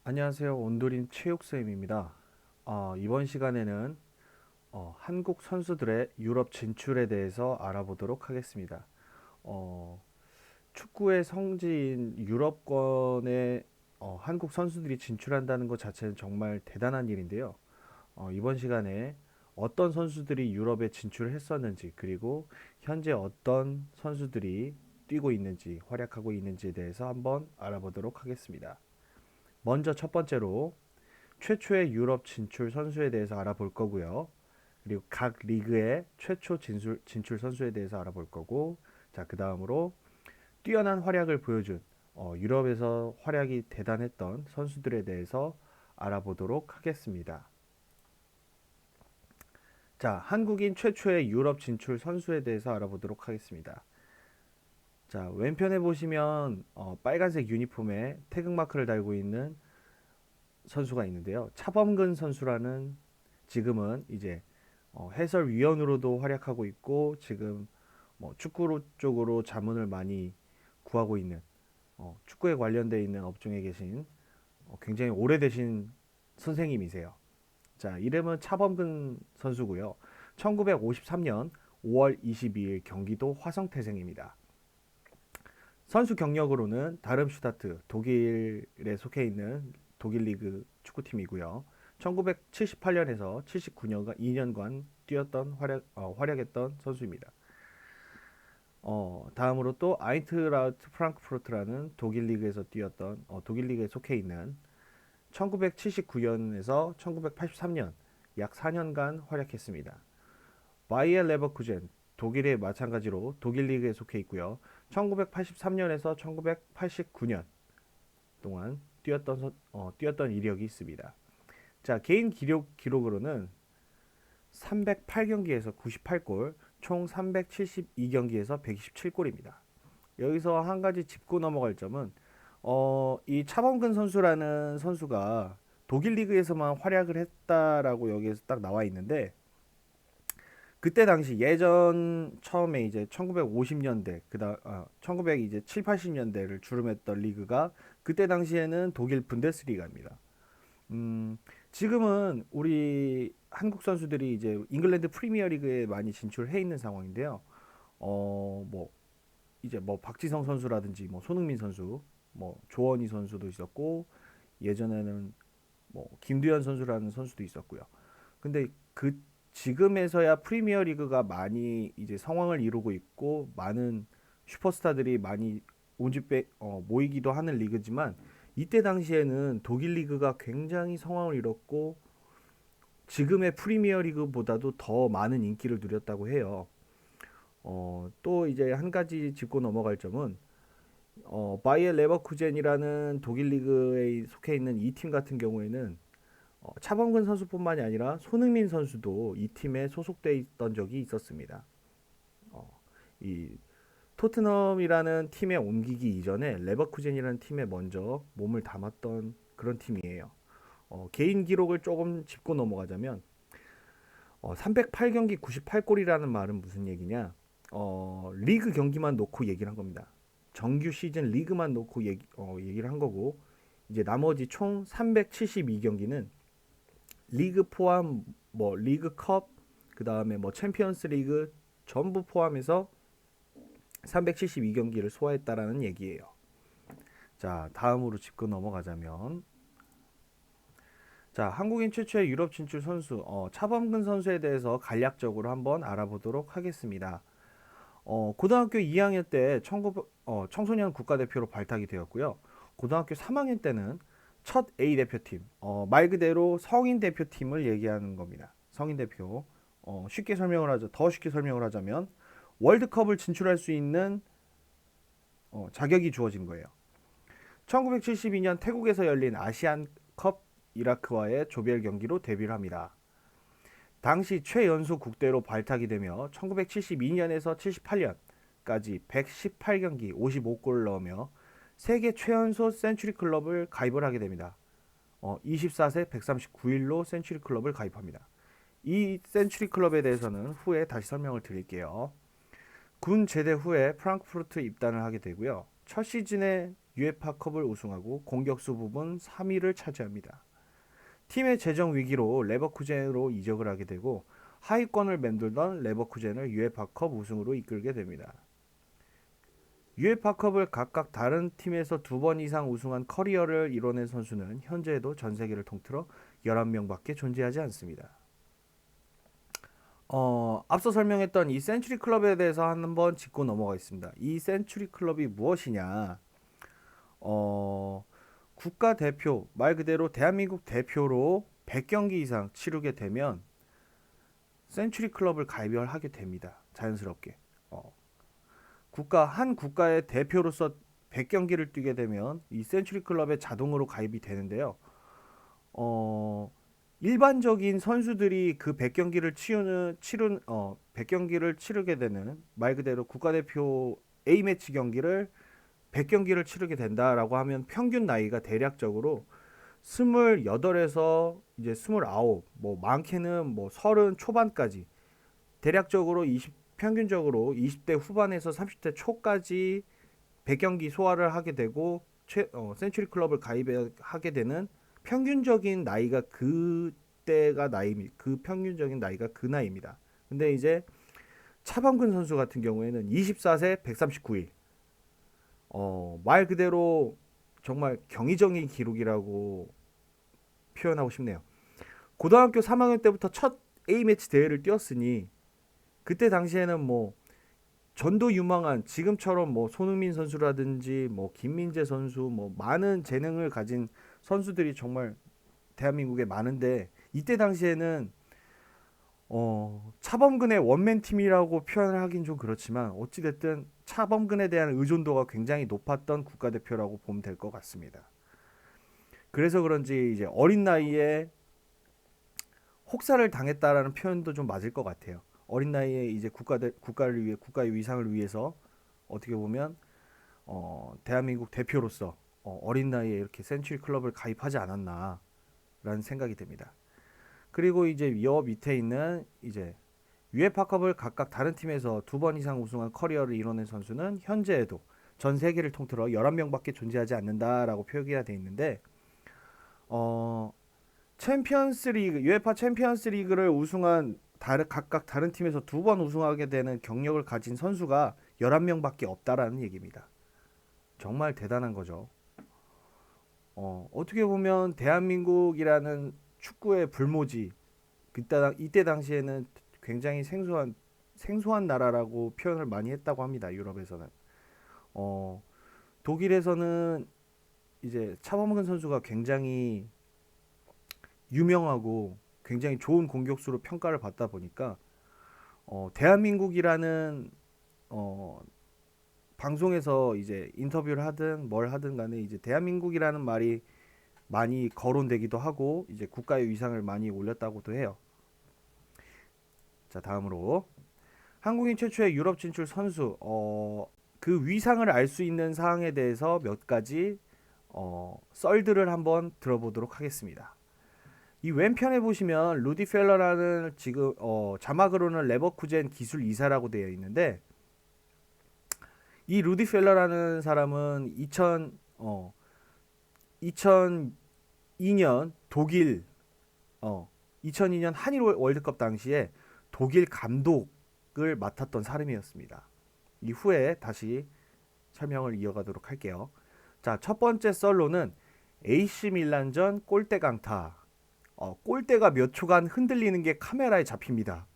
안녕하세요. 온도림 체육쌤입니다. 이번 시간에는 한국 선수들의 유럽 진출에 대해서 알아보도록 하겠습니다. 어, 축구의 성지인 유럽권에 한국 선수들이 진출한다는 것 자체는 정말 대단한 일인데요. 이번 시간에 어떤 선수들이 유럽에 진출했었는지, 그리고 현재 어떤 선수들이 뛰고 있는지, 활약하고 있는지에 대해서 한번 알아보도록 하겠습니다. 먼저 첫 번째로 최초의 유럽 진출 선수에 대해서 알아볼 거고요. 그리고 각 리그의 최초 진출 선수에 대해서 알아볼 거고, 자, 그 다음으로 뛰어난 활약을 보여준 유럽에서 활약이 대단했던 선수들에 대해서 알아보도록 하겠습니다. 자, 한국인 최초의 유럽 진출 선수에 대해서 알아보도록 하겠습니다. 자, 왼편에 보시면 빨간색 유니폼에 태극마크를 달고 있는 선수가 있는데요. 차범근 선수라는 지금은 이제 해설위원으로도 활약하고 있고 지금 뭐 축구 쪽으로 자문을 많이 구하고 있는 축구에 관련되어 있는 업종에 계신 굉장히 오래되신 선생님이세요. 자, 이름은 차범근 선수고요. 1953년 5월 22일 경기도 화성태생입니다. 선수 경력으로는 다름슈타트 독일에 속해 있는 독일 리그 축구팀이고요. 1978년에서 79년간 2년간 뛰었던 활약했던 선수입니다. 다음으로 또 아인트라우트 프랑크푸르트라는 독일 리그에서 뛰었던 독일 리그에 속해 있는 1979년에서 1983년 약 4년간 활약했습니다. 바이엘 레버쿠젠 독일에 마찬가지로 독일 리그에 속해 있고요. 1983년에서 1989년 동안 뛰었던 이력이 있습니다. 자, 개인 기록으로는 308경기에서 98골, 총 372경기에서 127골입니다. 여기서 한 가지 짚고 넘어갈 점은 이 차범근 선수라는 선수가 독일 리그에서만 활약을 했다라고 여기에서 딱 나와 있는데 그때 당시 예전 처음에 이제 1950년대 1900 이제 7, 80년대를 주름했던 리그가 그때 당시에는 독일 분데스리가입니다. 지금은 우리 한국 선수들이 이제 잉글랜드 프리미어 리그에 많이 진출해 있는 상황인데요. 뭐 이제 뭐 박지성 선수라든지 뭐 손흥민 선수, 뭐 조원희 선수도 있었고 예전에는 뭐 김두현 선수라는 선수도 있었고요. 근데 그 지금에서야 프리미어 리그가 많이 이제 성황을 이루고 있고 많은 슈퍼스타들이 많이 모이기도 하는 리그지만 이때 당시에는 독일 리그가 굉장히 성황을 이뤘고 지금의 프리미어 리그보다도 더 많은 인기를 누렸다고 해요. 또 이제 한 가지 짚고 넘어갈 점은 바이엘 레버쿠젠이라는 독일 리그에 속해 있는 이 팀 같은 경우에는 차범근 선수뿐만이 아니라 손흥민 선수도 이 팀에 소속돼 있던 적이 있었습니다. 어, 이 토트넘이라는 팀에 옮기기 이전에 레버쿠젠이라는 팀에 먼저 몸을 담았던 그런 팀이에요. 개인 기록을 조금 짚고 넘어가자면 308경기 98골이라는 말은 무슨 얘기냐? 리그 경기만 놓고 얘기를 한 겁니다. 정규 시즌 리그만 놓고 얘기를 한 거고 이제 나머지 총 372경기는 리그 포함 뭐 리그컵 그다음에 뭐 챔피언스 리그 전부 포함해서 372경기를 소화했다라는 얘기예요. 자, 다음으로 짚고 넘어가자면 자, 한국인 최초의 유럽 진출 선수 차범근 선수에 대해서 간략적으로 한번 알아보도록 하겠습니다. 고등학교 2학년 때 청소년 국가대표로 발탁이 되었고요. 고등학교 3학년 때는 첫 A 대표팀, 말 그대로 성인 대표팀을 얘기하는 겁니다. 성인 대표. 더 쉽게 설명을 하자면 월드컵을 진출할 수 있는 자격이 주어진 거예요. 1972년 태국에서 열린 아시안컵 이라크와의 조별 경기로 데뷔를 합니다. 당시 최연소 국대로 발탁이 되며 1972년에서 78년까지 118경기 55골을 넣으며 세계 최연소 센츄리 클럽을 가입을 하게 됩니다. 24세 139일로 센츄리 클럽을 가입합니다. 이 센츄리 클럽에 대해서는 후에 다시 설명을 드릴게요. 군 제대 후에 프랑크푸르트 입단을 하게 되고요. 첫 시즌에 유에파컵을 우승하고 공격수 부분 3위를 차지합니다. 팀의 재정 위기로 레버쿠젠으로 이적을 하게 되고 하위권을 맴돌던 레버쿠젠을 유에파컵 우승으로 이끌게 됩니다. 유에파컵을 각각 다른 팀에서 2번 이상 우승한 커리어를 이뤄낸 선수는 현재에도 전 세계를 통틀어 11명밖에 존재하지 않습니다. 앞서 설명했던 이 센츄리 클럽에 대해서 한번 짚고 넘어가겠습니다. 이 센츄리 클럽이 무엇이냐? 국가대표, 말 그대로 대한민국 대표로 100경기 이상 치르게 되면 센츄리 클럽을 가입을 하게 됩니다. 자연스럽게. 한 국가의 대표로서 100경기를 뛰게 되면 이 센츄리 클럽에 자동으로 가입이 되는데요. 일반적인 선수들이 그 100경기를 100경기를 치르게 되는 말 그대로 국가대표 A매치 경기를 100경기를 치르게 된다라고 하면 평균 나이가 대략적으로 28에서 이제 29, 뭐 많게는 뭐 30 초반까지 대략적으로 평균적으로 20대 후반에서 30대 초까지 100경기 소화를 하게 되고 센츄리 클럽을 가입하게 되는 평균적인 나이가 그 평균적인 나이가 그 나이입니다. 근데 이제 차범근 선수 같은 경우에는 24세 139일. 말 그대로 정말 경이적인 기록이라고 표현하고 싶네요. 고등학교 3학년 때부터 첫 A매치 대회를 뛰었으니 그때 당시에는 뭐 전도 유망한 지금처럼 뭐 손흥민 선수라든지 뭐 김민재 선수 뭐 많은 재능을 가진 선수들이 정말 대한민국에 많은데 이때 당시에는 차범근의 원맨 팀이라고 표현을 하긴 좀 그렇지만 어찌됐든 차범근에 대한 의존도가 굉장히 높았던 국가대표라고 보면 될 것 같습니다. 그래서 그런지 이제 어린 나이에 혹사를 당했다라는 표현도 좀 맞을 것 같아요. 어린 나이에 이제 국가를 위해 국가의 위상을 위해서 어떻게 보면 대한민국 대표로서 어린 나이에 이렇게 센츄리 클럽을 가입하지 않았나라는 생각이 듭니다. 그리고 이제 여 밑에 있는 이제 유에파컵을 각각 다른 팀에서 2번 이상 우승한 커리어를 이뤄낸 선수는 현재에도 전 세계를 통틀어 11명밖에 존재하지 않는다라고 표기가 되어 있는데 챔피언스 리그, 유에파 챔피언스 리그를 우승한 각각 다른 팀에서 2번 우승하게 되는 경력을 가진 선수가 11명밖에 없다라는 얘기입니다. 정말 대단한 거죠. 어떻게 보면 대한민국이라는 축구의 불모지, 이때 당시에는 굉장히 생소한 나라라고 표현을 많이 했다고 합니다. 유럽에서는. 독일에서는 이제 차범근 선수가 굉장히 유명하고 굉장히 좋은 공격수로 평가를 받다 보니까 대한민국이라는 방송에서 이제 인터뷰를 하든 뭘 하든 간에 이제 대한민국이라는 말이 많이 거론되기도 하고 이제 국가의 위상을 많이 올렸다고도 해요. 자, 다음으로 한국인 최초의 유럽 진출 선수 그 위상을 알 수 있는 사항에 대해서 몇 가지 썰들을 한번 들어보도록 하겠습니다. 이 왼편에 보시면 루디 펠러라는 지금 자막으로는 레버쿠젠 기술 이사라고 되어 있는데 이 루디 펠러라는 사람은 2002년 독일 2002년 한일 월드컵 당시에 독일 감독을 맡았던 사람이었습니다. 이후에 다시 설명을 이어가도록 할게요. 자, 첫 번째 썰로는 AC 밀란전 골대 강타. 골대가 몇 초간 흔들리는 게 카메라에 잡힙니다.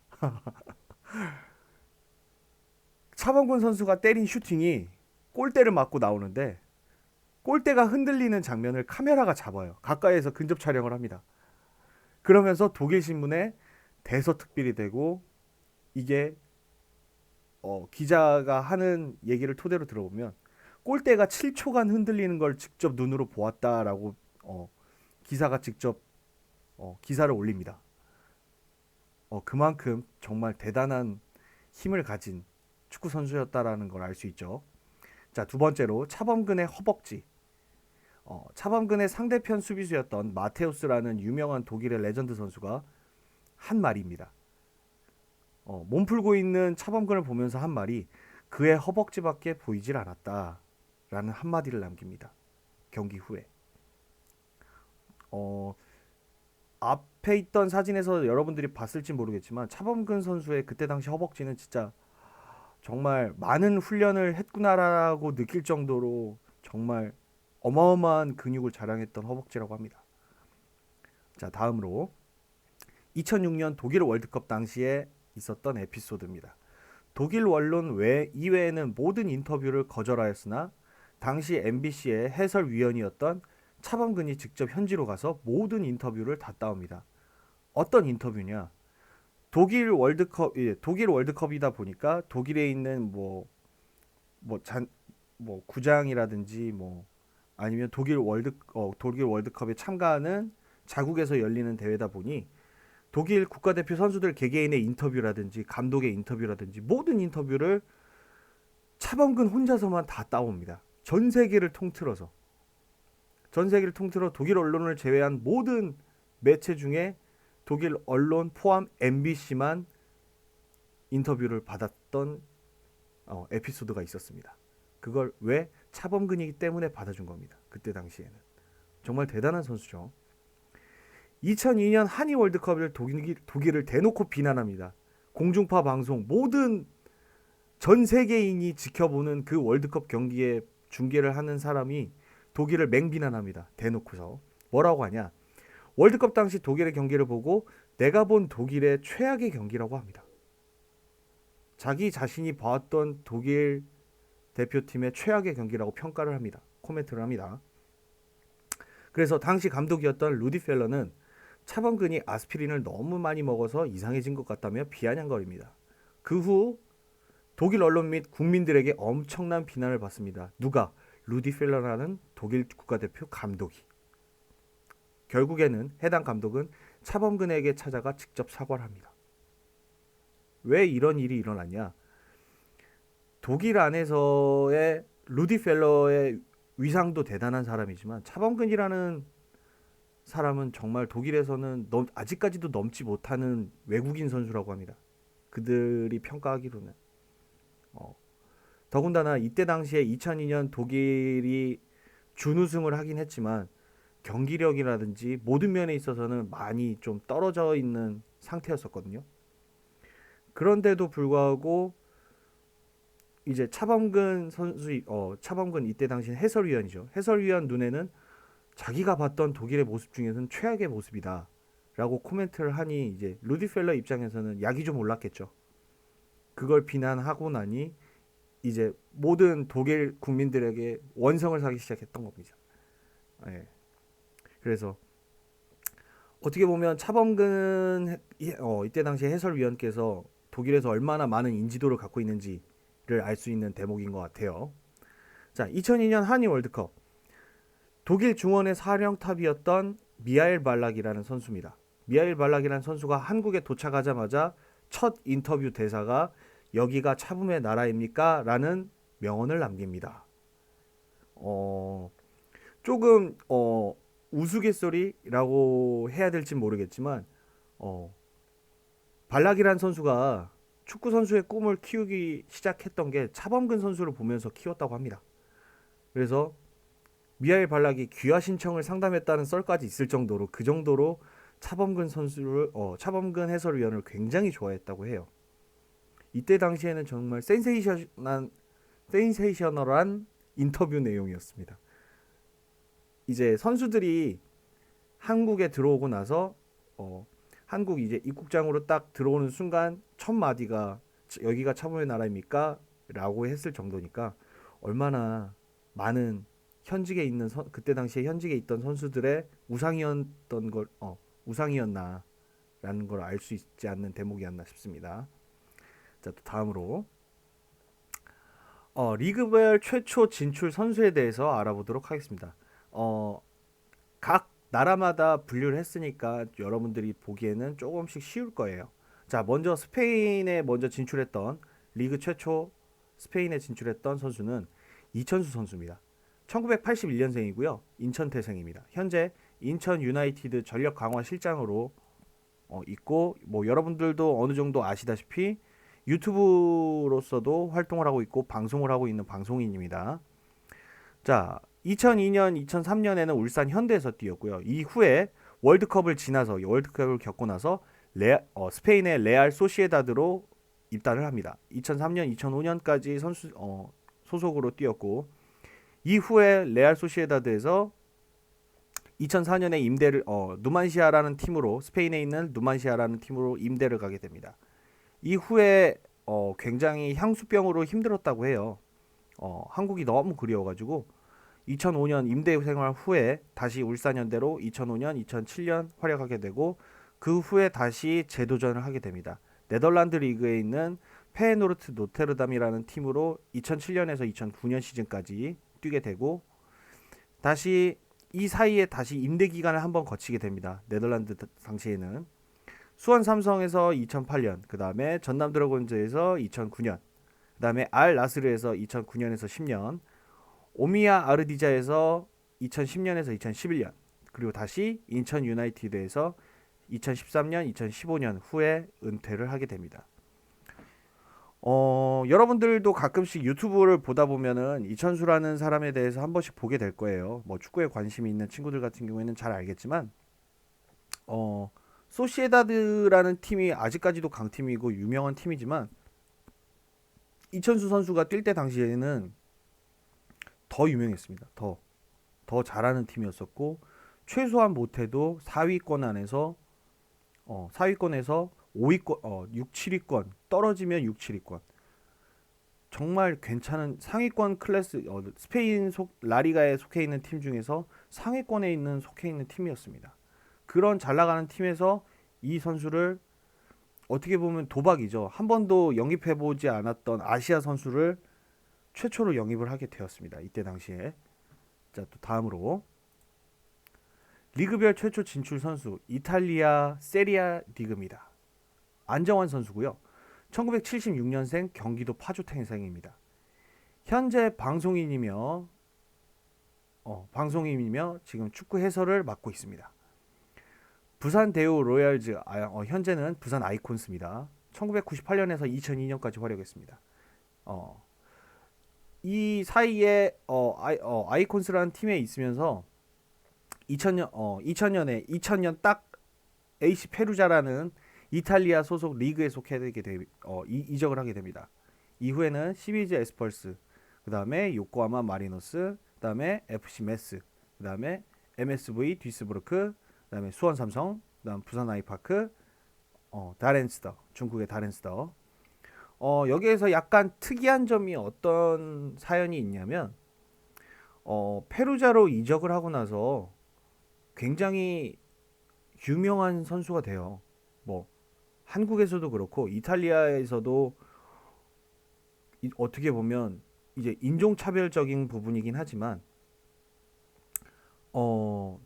차범근 선수가 때린 슈팅이 골대를 맞고 나오는데 골대가 흔들리는 장면을 카메라가 잡아요. 가까이에서 근접 촬영을 합니다. 그러면서 독일 신문에 대서특필이 되고 이게 기자가 하는 얘기를 토대로 들어보면 골대가 7초간 흔들리는 걸 직접 눈으로 보았다라고 기사가 직접 기사를 올립니다. 그만큼 정말 대단한 힘을 가진 축구 선수였다라는 걸 알 수 있죠. 자, 두 번째로 차범근의 허벅지. 차범근의 상대편 수비수였던 마테우스라는 유명한 독일의 레전드 선수가 한 말입니다. 몸풀고 있는 차범근을 보면서 한 말이 그의 허벅지밖에 보이질 않았다. 라는 한마디를 남깁니다. 경기 후에. 어, 앞에 있던 사진에서 여러분들이 봤을지 모르겠지만 차범근 선수의 그때 당시 허벅지는 진짜 정말 많은 훈련을 했구나라고 느낄 정도로 정말 어마어마한 근육을 자랑했던 허벅지라고 합니다. 자, 다음으로 2006년 독일 월드컵 당시에 있었던 에피소드입니다. 독일 언론 이외에는 모든 인터뷰를 거절하였으나 당시 MBC의 해설위원이었던 차범근이 직접 현지로 가서 모든 인터뷰를 다 따옵니다. 어떤 인터뷰냐? 독일 월드컵이다 보니까 독일에 있는 뭐 구장이라든지 뭐 아니면 독일 월드컵에 참가하는 자국에서 열리는 대회다 보니 독일 국가대표 선수들 개개인의 인터뷰라든지 감독의 인터뷰라든지 모든 인터뷰를 차범근 혼자서만 다 따옵니다. 전 세계를 통틀어서 독일 언론을 제외한 모든 매체 중에 독일 언론 포함 MBC만 인터뷰를 받았던 에피소드가 있었습니다. 그걸 왜 차범근이기 때문에 받아준 겁니다. 그때 당시에는 정말 대단한 선수죠. 2002년 한일 월드컵을 독일을 대놓고 비난합니다. 공중파 방송 모든 전 세계인이 지켜보는 그 월드컵 경기에 중계를 하는 사람이 독일을 맹비난합니다. 대놓고서 뭐라고 하냐? 월드컵 당시 독일의 경기를 보고 내가 본 독일의 최악의 경기라고 합니다. 자기 자신이 봐왔던 독일 대표팀의 최악의 경기라고 평가를 합니다. 코멘트를 합니다. 그래서 당시 감독이었던 루디 펠러는 차범근이 아스피린을 너무 많이 먹어서 이상해진 것 같다며 비아냥거립니다. 그 후 독일 언론 및 국민들에게 엄청난 비난을 받습니다. 누가? 루디 펠러라는 독일 국가대표 감독이. 결국에는 해당 감독은 차범근에게 찾아가 직접 사과를 합니다. 왜 이런 일이 일어났냐? 독일 안에서의 루디 펠러의 위상도 대단한 사람이지만 차범근이라는 사람은 정말 독일에서는 아직까지도 넘지 못하는 외국인 선수라고 합니다. 그들이 평가하기로는. 더군다나 이때 당시에 2002년 독일이 준우승을 하긴 했지만 경기력이라든지 모든 면에 있어서는 많이 좀 떨어져 있는 상태였었거든요. 그런데도 불구하고 이제 차범근 이때 당시 해설위원이죠. 해설위원 눈에는 자기가 봤던 독일의 모습 중에서는 최악의 모습이다 라고 코멘트를 하니 이제 루디 펠러 입장에서는 약이 좀 올랐겠죠. 그걸 비난하고 나니 이제 모든 독일 국민들에게 원성을 사기 시작했던 겁니다. 예. 그래서 어떻게 보면 차범근 이때 당시 해설위원께서 독일에서 얼마나 많은 인지도를 갖고 있는지를 알 수 있는 대목인 것 같아요. 자, 2002년 한일 월드컵 독일 중원의 사령탑이었던 미하일 발락이라는 선수입니다. 미하일 발락이라는 선수가 한국에 도착하자마자 첫 인터뷰 대사가 여기가 차범의 나라입니까? 라는 명언을 남깁니다. 조금 우스갯소리라고 해야 될지 모르겠지만 발락이라는 선수가 축구 선수의 꿈을 키우기 시작했던 게 차범근 선수를 보면서 키웠다고 합니다. 그래서 미하일 발락이 귀화 신청을 상담했다는 썰까지 있을 정도로 그 정도로 차범근 해설위원을 굉장히 좋아했다고 해요. 이때 당시에는 정말 센세이셔널한 인터뷰 내용이었습니다. 이제 선수들이 한국에 들어오고 나서 한국 이제 입국장으로 딱 들어오는 순간 첫 마디가 여기가 차범의 나라입니까? 라고 했을 정도니까 얼마나 많은 현직에 있는 그때 당시에 현직에 있던 선수들의 우상이었나라는 걸 알 수 있지 않는 대목이었나 싶습니다. 자, 또 다음으로 리그별 최초 진출 선수에 대해서 알아보도록 하겠습니다. 각 나라마다 분류를 했으니까 여러분들이 보기에는 조금씩 쉬울 거예요. 자, 먼저 스페인에 진출했던 리그 최초 스페인에 진출했던 선수는 이천수 선수입니다. 1981년생이고요. 인천 태생입니다. 현재 인천 유나이티드 전력 강화 실장으로 있고 뭐 여러분들도 어느 정도 아시다시피 유튜브로서도 활동을 하고 있고 방송을 하고 있는 방송인입니다. 자, 2002년, 2003년에는 울산 현대에서 뛰었고요. 이후에 월드컵을 지나서 월드컵을 겪고 나서 스페인의 레알 소시에다드로 입단을 합니다. 2003년, 2005년까지 소속으로 뛰었고 이후에 레알 소시에다드에서 2004년에 임대를 누만시아라는 팀으로 스페인에 있는 누만시아라는 팀으로 임대를 가게 됩니다. 이후에 굉장히 향수병으로 힘들었다고 해요. 한국이 너무 그리워가지고 2005년 임대 생활 후에 다시 울산현대로 2005년, 2007년 활약하게 되고 그 후에 다시 재도전을 하게 됩니다. 네덜란드 리그에 있는 페에노르트 노테르담이라는 팀으로 2007년에서 2009년 시즌까지 뛰게 되고 다시 이 사이에 다시 임대 기간을 한번 거치게 됩니다. 네덜란드 당시에는 수원 삼성에서 2008년, 그 다음에 전남 드래곤즈에서 2009년, 그 다음에 알 나스르에서 2009년에서 10년, 오미야 아르디자에서 2010년에서 2011년, 그리고 다시 인천 유나이티드에서 2013년, 2015년 후에 은퇴를 하게 됩니다. 여러분들도 가끔씩 유튜브를 보다 보면은 이천수라는 사람에 대해서 한 번씩 보게 될 거예요. 뭐 축구에 관심이 있는 친구들 같은 경우에는 잘 알겠지만, 소시에다드라는 팀이 아직까지도 강팀이고 유명한 팀이지만 이천수 선수가 뛸 때 당시에는 더 유명했습니다. 더 잘하는 팀이었었고 최소한 못해도 4위권 안에서 4위권에서 5위권 6, 7위권 떨어지면 6, 7위권 정말 괜찮은 상위권 클래스 스페인 라리가에 속해 있는 팀 중에서 상위권에 있는 속해 있는 팀이었습니다. 그런 잘 나가는 팀에서 이 선수를 어떻게 보면 도박이죠. 한 번도 영입해보지 않았던 아시아 선수를 최초로 영입을 하게 되었습니다. 이때 당시에. 자, 또 다음으로 리그별 최초 진출 선수 이탈리아 세리아 리그입니다. 안정환 선수고요. 1976년생 경기도 파주 태생입니다. 현재 방송인이며 지금 축구 해설을 맡고 있습니다. 부산 대우 로얄즈 현재는 부산 아이콘스입니다. 1998년에서 2002년까지 활약했습니다. 이 사이에 아이콘스라는 팀에 있으면서 2000년 딱 AC 페루자라는 이탈리아 소속 리그에 속해 이적을 하게 됩니다. 이후에는 시비즈 에스펄스, 그 다음에 요코하마 마리노스, 그 다음에 FC 메스, 그 다음에 MSV 듀이스부르크, 그 다음에 수원 삼성, 그 다음 부산 아이파크, 다렌스더, 중국의 다렌스더. 여기에서 약간 특이한 점이 어떤 사연이 있냐면 페루자로 이적을 하고 나서 굉장히 유명한 선수가 돼요. 뭐 한국에서도 그렇고 이탈리아에서도 어떻게 보면 이제 인종차별적인 부분이긴 하지만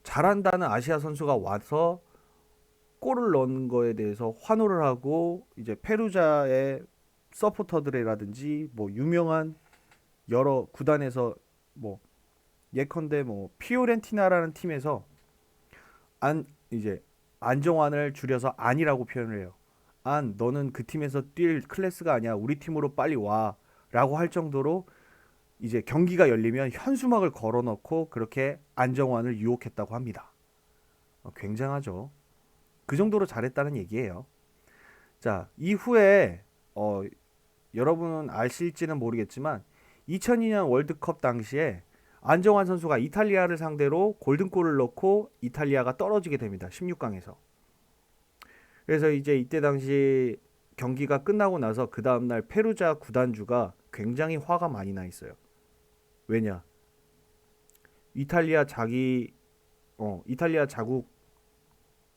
잘한다는 아시아 선수가 와서 골을 넣은 거에 대해서 환호를 하고 이제 페루자의 서포터들이라든지 뭐 유명한 여러 구단에서 뭐 예컨대 뭐 피오렌티나라는 팀에서 이제 안정환을 줄여서 안이라고 표현을 해요. 안, 너는 그 팀에서 뛸 클래스가 아니야. 우리 팀으로 빨리 와라고 할 정도로 이제 경기가 열리면 현수막을 걸어놓고 그렇게 안정환을 유혹했다고 합니다. 굉장하죠. 그 정도로 잘했다는 얘기예요. 자, 이후에 여러분은 아실지는 모르겠지만 2002년 월드컵 당시에 안정환 선수가 이탈리아를 상대로 골든골을 넣고 이탈리아가 떨어지게 됩니다. 16강에서. 그래서 이제 이때 당시 경기가 끝나고 나서 그 다음날 페루자 구단주가 굉장히 화가 많이 나 있어요. 왜냐? 이탈리아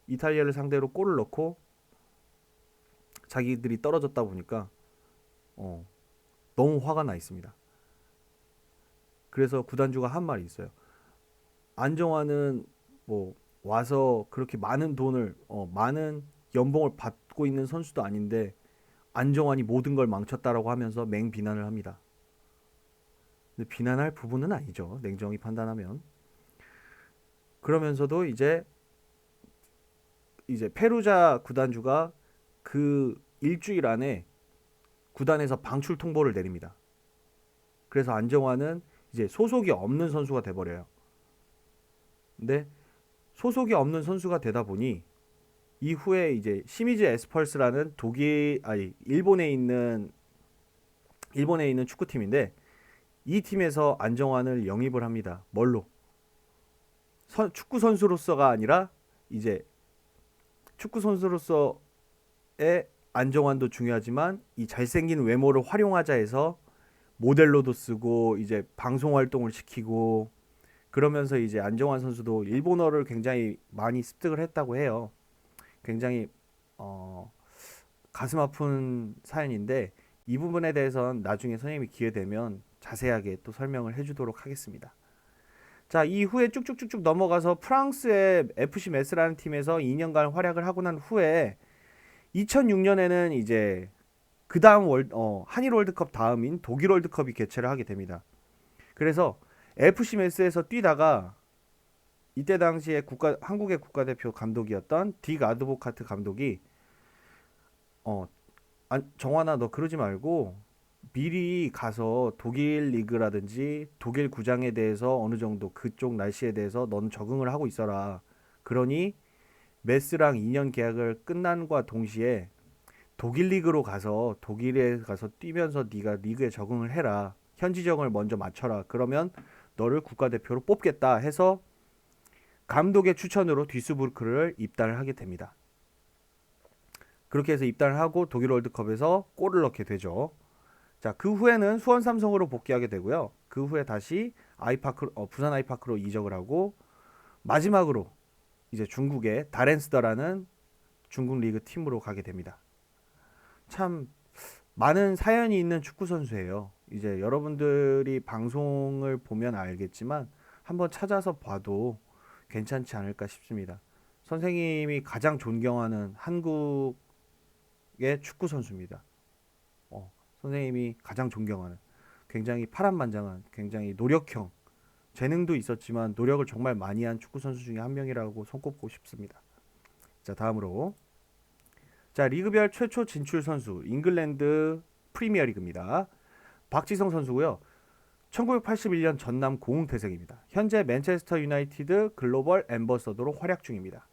이탈리아를 상대로 골을 넣고 자기들이 떨어졌다 보니까 너무 화가 나 있습니다. 그래서 구단주가 한 말이 있어요. 안정환은 뭐 와서 그렇게 많은 돈을 많은 연봉을 받고 있는 선수도 아닌데 안정환이 모든 걸 망쳤다라고 하면서 맹비난을 합니다. 근데 비난할 부분은 아니죠. 냉정히 판단하면. 그러면서도 이제 페루자 구단주가 그 일주일 안에 구단에서 방출 통보를 내립니다. 그래서 안정환은 이제 소속이 없는 선수가 돼버려요. 근데 소속이 없는 선수가 되다 보니 이후에 이제 시미즈 에스펄스라는 일본에 있는 축구팀인데 이 팀에서 안정환을 영입을 합니다. 뭘로? 축구 선수로서가 아니라 이제 축구 선수로서의 안정환도 중요하지만 이 잘생긴 외모를 활용하자 해서 모델로도 쓰고 이제 방송 활동을 시키고 그러면서 이제 안정환 선수도 일본어를 굉장히 많이 습득을 했다고 해요. 굉장히 어, 가슴 아픈 사연인데 이 부분에 대해서는 나중에 선생님이 기회 되면 자세하게 또 설명을 해주도록 하겠습니다. 자, 이후에 쭉쭉쭉쭉 넘어가서 프랑스의 FC 메스라는 팀에서 2년간 활약을 하고 난 후에 2006년에는 이제 그 다음 한일 월드컵 다음인 독일 월드컵이 개최를 하게 됩니다. 그래서 FC 메스에서 뛰다가 이때 당시에 한국의 국가대표 감독이었던 딕 아드보카트 감독이 정환아 너 그러지 말고 미리 가서 독일 리그라든지 독일 구장에 대해서 어느 정도 그쪽 날씨에 대해서 넌 적응을 하고 있어라. 그러니 메스랑 2년 계약을 끝난과 동시에 독일 리그로 가서 독일에 가서 뛰면서 네가 리그에 적응을 해라. 현지 적응을 먼저 맞춰라. 그러면 너를 국가대표로 뽑겠다 해서 감독의 추천으로 듀스부르크를 입단을 하게 됩니다. 그렇게 해서 입단을 하고 독일 월드컵에서 골을 넣게 되죠. 자, 그 후에는 수원 삼성으로 복귀하게 되고요. 그 후에 다시 부산 아이파크로 이적을 하고 마지막으로 이제 중국의 다렌스더라는 중국 리그 팀으로 가게 됩니다. 참 많은 사연이 있는 축구 선수예요. 이제 여러분들이 방송을 보면 알겠지만 한번 찾아서 봐도 괜찮지 않을까 싶습니다. 선생님이 가장 존경하는 한국의 축구 선수입니다. 선생님이 가장 존경하는 굉장히 파란만장한 굉장히 노력형 재능도 있었지만 노력을 정말 많이 한 축구 선수 중에 한 명이라고 손꼽고 싶습니다. 자, 다음으로 자, 리그별 최초 진출 선수 잉글랜드 프리미어리그입니다. 박지성 선수고요. 1981년 전남 고흥태생입니다. 현재 맨체스터 유나이티드 글로벌 앰버서더로 활약 중입니다.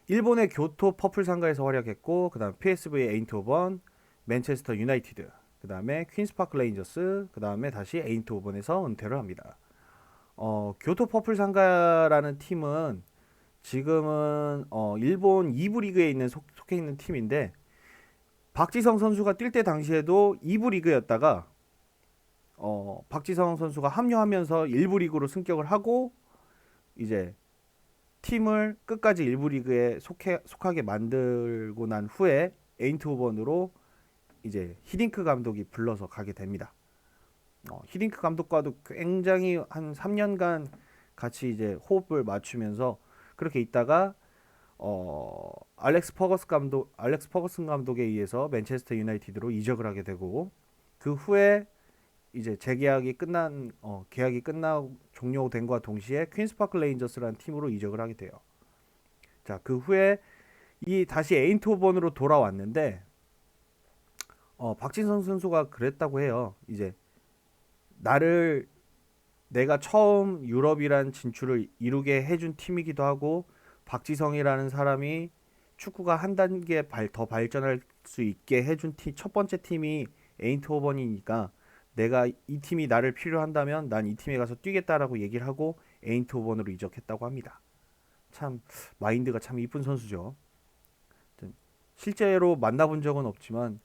일본의 교토 퍼플 상가에서 활약했고 그 다음 PSV 에인트호번, 맨체스터 유나이티드, 그 다음에 퀸스파크 레인저스, 그 다음에 다시 에인트호번에서 은퇴를 합니다. 교토 퍼플 상가라는 팀은 지금은 일본 2부 리그에 있는 속해 있는 팀인데 박지성 선수가 뛸 때 당시에도 2부 리그였다가 박지성 선수가 합류하면서 1부 리그로 승격을 하고 이제 팀을 끝까지 1부 리그에 속하게 만들고 난 후에 에인트호번으로 이제 히딩크 감독이 불러서 가게 됩니다. 히딩크 감독과도 굉장히 한 3년간 같이 이제 호흡을 맞추면서 그렇게 있다가 알렉스 퍼거슨 감독에 의해서 맨체스터 유나이티드로 이적을 하게 되고 그 후에 이제 재계약이 계약이 종료된 것과 동시에 퀸스파크 레인저스라는 팀으로 이적을 하게 돼요. 자, 그 후에 다시 에인트호번으로 돌아왔는데 박진성 선수가 그랬다고 해요. 이제 내가 처음 유럽이란 진출을 이루게 해준 팀이기도 하고 박지성이라는 사람이 축구가 한 단계 더 발전할 수 있게 해준 첫 번째 팀이 에인트호번이니까 내가 이 팀이 나를 필요한다면 난 이 팀에 가서 뛰겠다라고 얘기를 하고 에인트호번으로 이적했다고 합니다. 참 마인드가 참 이쁜 선수죠. 실제로 만나본 적은 없지만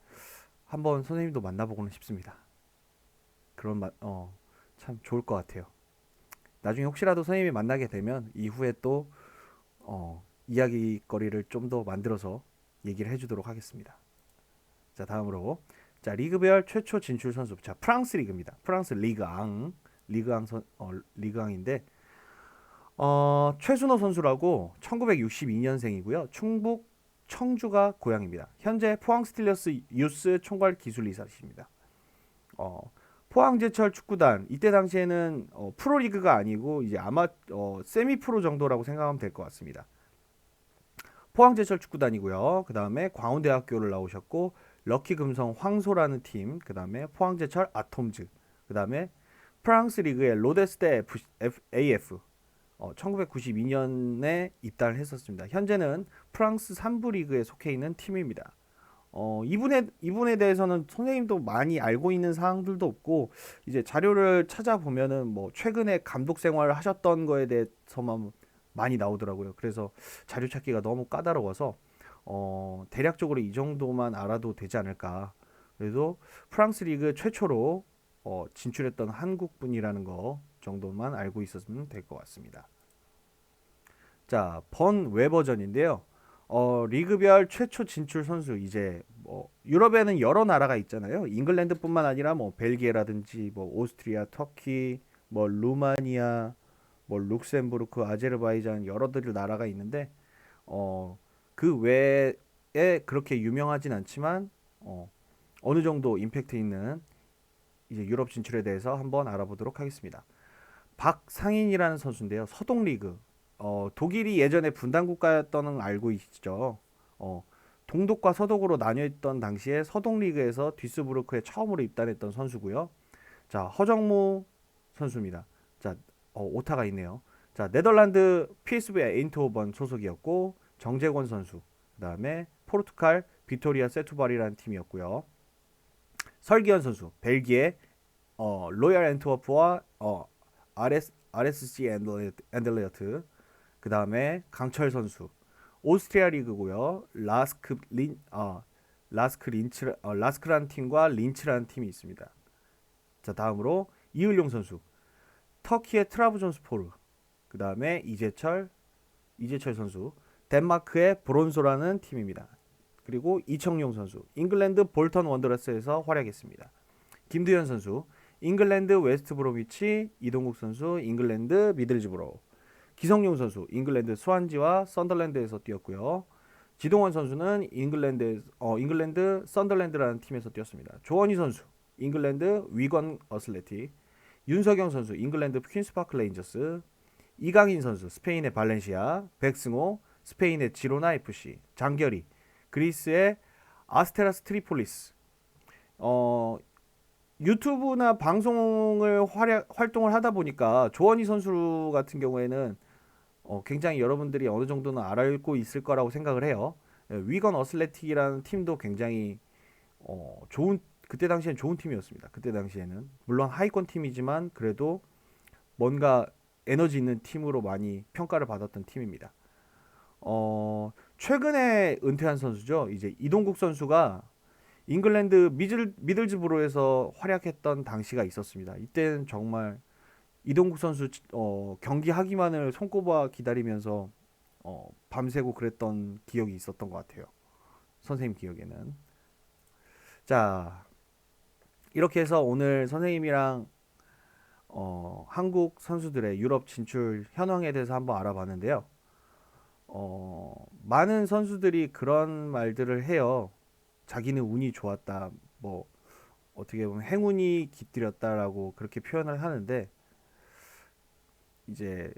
한번 선생님도 만나보고는 싶습니다. 참 좋을 것 같아요. 나중에 혹시라도 선생님이 만나게 되면 이후에 또 이야기거리를 좀 더 만들어서 얘기를 해주도록 하겠습니다. 자, 다음으로 자, 리그별 최초 진출 선수. 자, 프랑스 리그입니다. 프랑스 리그앙인데 최순호 선수라고 1962년생이고요. 충북 청주가 고향입니다. 현재 포항 스틸러스 유스 총괄 기술이사십니다. 포항제철 축구단 이때 당시에는 프로리그가 아니고 이제 아마 세미 프로 정도라고 생각하면 될 것 같습니다. 포항제철 축구단이고요. 그 다음에 광운대학교를 나오셨고 럭키금성 황소라는 팀, 그 다음에 포항제철 아톰즈, 그 다음에 프랑스 리그의 로데스테 AF 1992년에 입단을 했었습니다. 현재는 프랑스 3부 리그에 속해 있는 팀입니다. 이분에 대해서는 선생님도 많이 알고 있는 사항들도 없고 이제 자료를 찾아보면은 뭐 최근에 감독 생활을 하셨던 거에 대해서만 많이 나오더라고요. 그래서 자료 찾기가 너무 까다로워서 대략적으로 이 정도만 알아도 되지 않을까. 그래도 프랑스 리그 최초로 진출했던 한국 분이라는 거 정도만 알고 있었으면 될 것 같습니다. 자, 번 웨버전인데요. 리그별 최초 진출 선수 이제 뭐 유럽에는 여러 나라가 있잖아요. 잉글랜드뿐만 아니라 뭐 벨기에라든지 뭐 오스트리아, 터키, 뭐 루마니아, 뭐 룩셈부르크, 아제르바이잔 여러들 나라가 있는데 그 외에 그렇게 유명하진 않지만 어느 정도 임팩트 있는 이제 유럽 진출에 대해서 한번 알아보도록 하겠습니다. 박상인이라는 선수인데요. 서동 리그. 독일이 예전에 분단 국가였던 걸 알고 있죠. 동독과 서독으로 나뉘어 있던 당시에 서동 리그에서 듀스부르크에 처음으로 입단했던 선수고요. 자, 허정무 선수입니다. 자, 오타가 있네요. 자, 네덜란드 PSV 에인트호번 소속이었고 정재권 선수. 그다음에 포르투갈 비토리아 세투발이라는 팀이었고요. 설기현 선수, 벨기에 로얄 앤트워프와 RSC 앤들레어트. 그 다음에 강철 선수, 오스트리아 리그고요. 라스크라는 팀과 린츠라는 팀이 있습니다. 자, 다음으로 이을용 선수, 터키의 트라브존스포르. 그 다음에 이재철 선수, 덴마크의 브론소라는 팀입니다. 그리고 이청용 선수, 잉글랜드 볼턴 원더러스에서 활약했습니다. 김두현 선수, 잉글랜드 웨스트브로미치. 이동국 선수, 잉글랜드 미들즈브로우. 기성용 선수, 잉글랜드 스완지와 썬더랜드에서 뛰었고요. 지동원 선수는 잉글랜드 썬더랜드라는 팀에서 뛰었습니다. 조원희 선수, 잉글랜드 위건 어슬레틱. 윤석영 선수, 잉글랜드 퀸스파크 레인저스. 이강인 선수, 스페인의 발렌시아. 백승호, 스페인의 지로나 FC. 장결희, 그리스의 아스테라스 트리폴리스. 유튜브나 방송을 활동을 하다 보니까 조원희 선수 같은 경우에는 굉장히 여러분들이 어느 정도는 알고 있을 거라고 생각을 해요. 위건 어슬레틱이라는 팀도 굉장히 그때 당시엔 좋은 팀이었습니다. 그때 당시에는 물론 하위권 팀이지만 그래도 뭔가 에너지 있는 팀으로 많이 평가를 받았던 팀입니다. 최근에 은퇴한 선수죠. 이제 이동국 선수가 잉글랜드 미들즈브로에서 활약했던 당시가 있었습니다. 이때는 정말 이동국 선수 경기 하기만을 손꼽아 기다리면서 밤새고 그랬던 기억이 있었던 것 같아요. 선생님 기억에는. 자, 이렇게 해서 오늘 선생님이랑 한국 선수들의 유럽 진출 현황에 대해서 한번 알아봤는데요. 많은 선수들이 그런 말들을 해요. 자기는 운이 좋았다. 뭐 어떻게 보면 행운이 깃들였다라고 그렇게 표현을 하는데 이제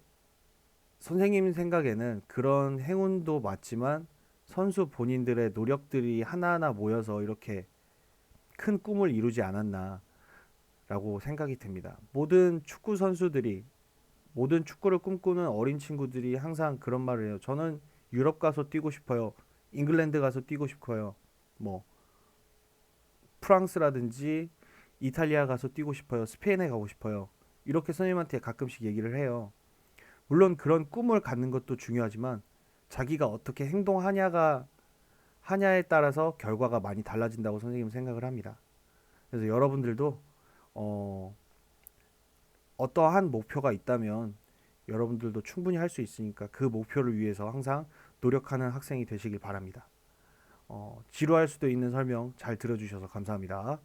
선생님 생각에는 그런 행운도 맞지만 선수 본인들의 노력들이 하나하나 모여서 이렇게 큰 꿈을 이루지 않았나라고 생각이 듭니다. 모든 축구를 꿈꾸는 어린 친구들이 항상 그런 말을 해요. 저는 유럽 가서 뛰고 싶어요. 잉글랜드 가서 뛰고 싶어요. 뭐 프랑스라든지 이탈리아 가서 뛰고 싶어요. 스페인에 가고 싶어요. 이렇게 선생님한테 가끔씩 얘기를 해요. 물론 그런 꿈을 갖는 것도 중요하지만 자기가 어떻게 하냐에 따라서 결과가 많이 달라진다고 선생님은 생각을 합니다. 그래서 여러분들도 어떠한 목표가 있다면 여러분들도 충분히 할 수 있으니까 그 목표를 위해서 항상 노력하는 학생이 되시길 바랍니다. 지루할 수도 있는 설명 잘 들어주셔서 감사합니다.